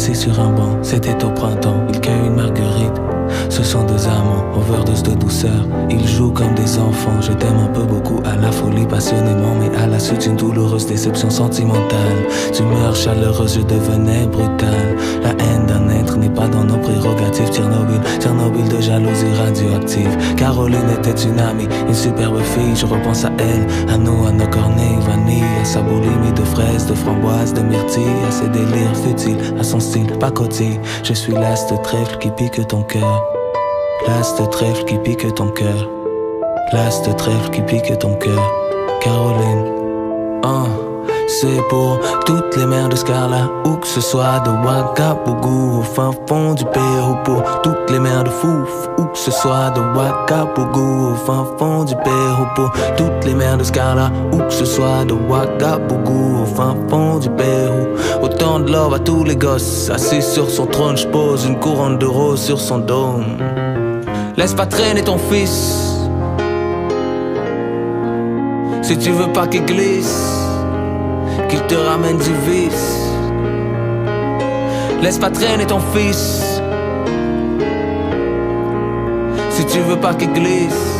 assis sur un banc, c'était au printemps. Il cueille une marguerite. Ce sont deux amants, overdose de douceur. Ils jouent comme des enfants. Je t'aime un peu beaucoup, à la folie passionnément, mais à la suite d'une douloureuse déception sentimentale. D'humeur chaleureuse, je devenais brutal. La haine d'un être n'est pas dans nos prérogatives. Tchernobyl de jalousie radioactive. Caroline était une amie, une superbe fille. Je repense à elle, à nous, à nos cornets, vanille, à sa boulimie de fraises, de framboises, de myrtilles, à ses délires futiles, à son style pacotille. Je suis l'as de trèfle qui pique ton cœur. L'as de trèfle qui pique ton cœur. L'as de trèfle qui pique ton cœur. Caroline. C'est pour toutes les mères de Scarla, où que ce soit de Ouagadougou au fin fond du Pérou. Pour toutes les mères de Fouf, où que ce soit de Ouagadougou au fin fond du Pérou. Pour toutes les mères de Scarla, où que ce soit de Ouagadougou au fin fond du Pérou. Autant de love à tous les gosses, assis sur son trône, j'pose une couronne de roses sur son dôme. Laisse pas traîner ton fils, si tu veux pas qu'il glisse, qu'il te ramène du vice. Laisse pas traîner ton fils, si tu veux pas qu'il glisse.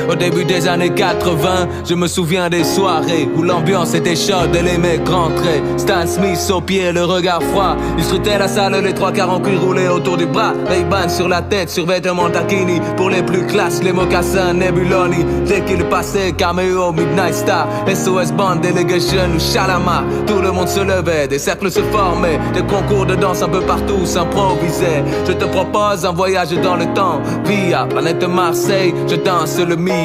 Au début des années 80, je me souviens des soirées où l'ambiance était chaude et les mecs rentraient. Stan Smith au pied, le regard froid. Ils scrutaient la salle, les trois quarts en cuir roulés autour du bras. Ray-Ban sur la tête, survêtement taquini. Pour les plus classes, les mocassins Nebuloni. Dès qu'ils passaient, Cameo, Midnight Star, SOS Band, Delegation ou Shalama. Tout le monde se levait, des cercles se formaient. Des concours de danse un peu partout s'improvisaient. Je te propose un voyage dans le temps. Via planète Marseille, je danse le Mia.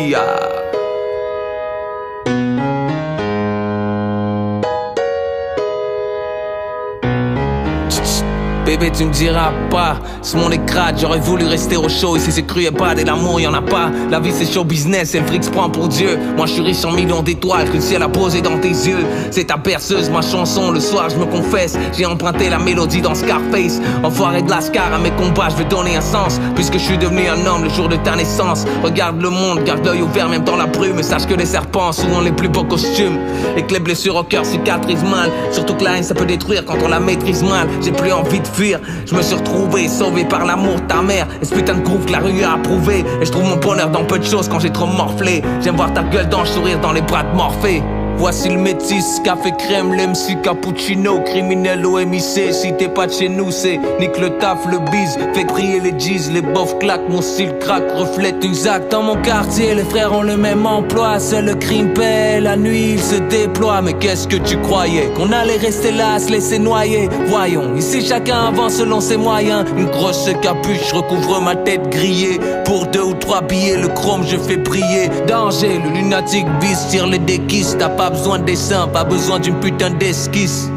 Bébé, tu me diras pas, ce monde est crade, j'aurais voulu rester au chaud. Ici c'est cru, y'a pas de l'amour, y'en a pas. La vie c'est show business et le fric se prend pour Dieu. Moi je suis riche en millions d'étoiles que le ciel a posé dans tes yeux. C'est ta berceuse, ma chanson, le soir je me confesse. J'ai emprunté la mélodie dans Scarface. Enfoiré de Lascar, à mes combats je veux donner un sens, puisque je suis devenu un homme le jour de ta naissance. Regarde le monde, garde l'œil ouvert même dans la brume. Et sache que les serpents sont les plus beaux costumes. Et que les blessures au cœur cicatrisent mal. Surtout que la haine ça peut détruire quand on la maîtrise mal. J'ai plus envie de fuir. Je me suis retrouvé sauvé par l'amour de ta mère. Et ce putain de groove que la rue a approuvé. Et je trouve mon bonheur dans peu de choses quand j'ai trop morflé. J'aime voir ta gueule d'ange sourire dans les bras de Morphée. Voici le métis, café crème, l'MC cappuccino, criminel au MIC. Si t'es pas de chez nous, c'est nique le taf, le bise. Fait crier les G's, les bofs claquent, mon style craque, reflète une zac. Dans mon quartier, les frères ont le même emploi. Seul le crime paie, la nuit il se déploie. Mais qu'est-ce que tu croyais? Qu'on allait rester là, se laisser noyer? Voyons, ici chacun avance selon ses moyens. Une grosse capuche recouvre ma tête grillée. Pour 2 ou 3 billets, le chrome je fais briller. Danger, le lunatique vise, tire les déquisses. T'as pas besoin de dessin, pas besoin d'une putain d'esquisse.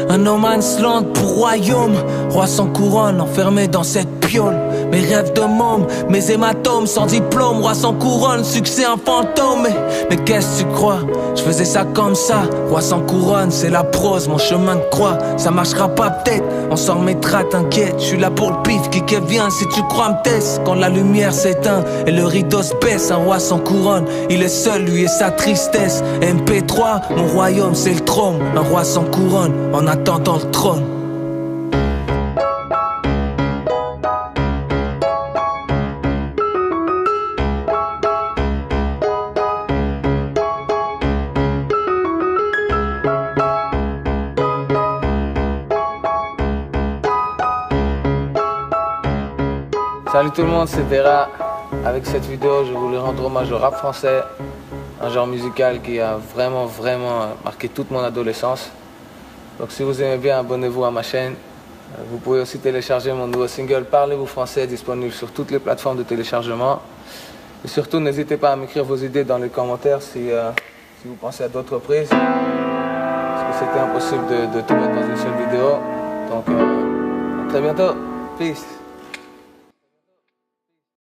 Un no man's land pour royaume, roi sans couronne, enfermé dans cette piole. Mes rêves de môme, mes hématomes sans diplôme, roi sans couronne, succès un fantôme. Mais qu'est-ce que tu crois? Je faisais ça comme ça, roi sans couronne, c'est la prose, mon chemin de croix. Ça marchera pas peut-être, on s'en remettra, t'inquiète. Je suis là pour le pif, qui vient si tu crois me teste. Quand la lumière s'éteint et le rideau se baisse, un roi sans couronne, il est seul, lui et sa tristesse. MP3, mon royaume c'est le trône, un roi sans couronne, en attendant le trône. Salut tout le monde, c'est Vera. Avec cette vidéo, je voulais rendre hommage au rap français, un genre musical qui a vraiment marqué toute mon adolescence. Donc si vous aimez bien, abonnez-vous à ma chaîne. Vous pouvez aussi télécharger mon nouveau single Parlez-vous français, disponible sur toutes les plateformes de téléchargement. Et surtout, n'hésitez pas à m'écrire vos idées dans les commentaires si vous pensez à d'autres reprises. Parce que c'était impossible de tout mettre dans une seule vidéo. Donc à très bientôt. Peace.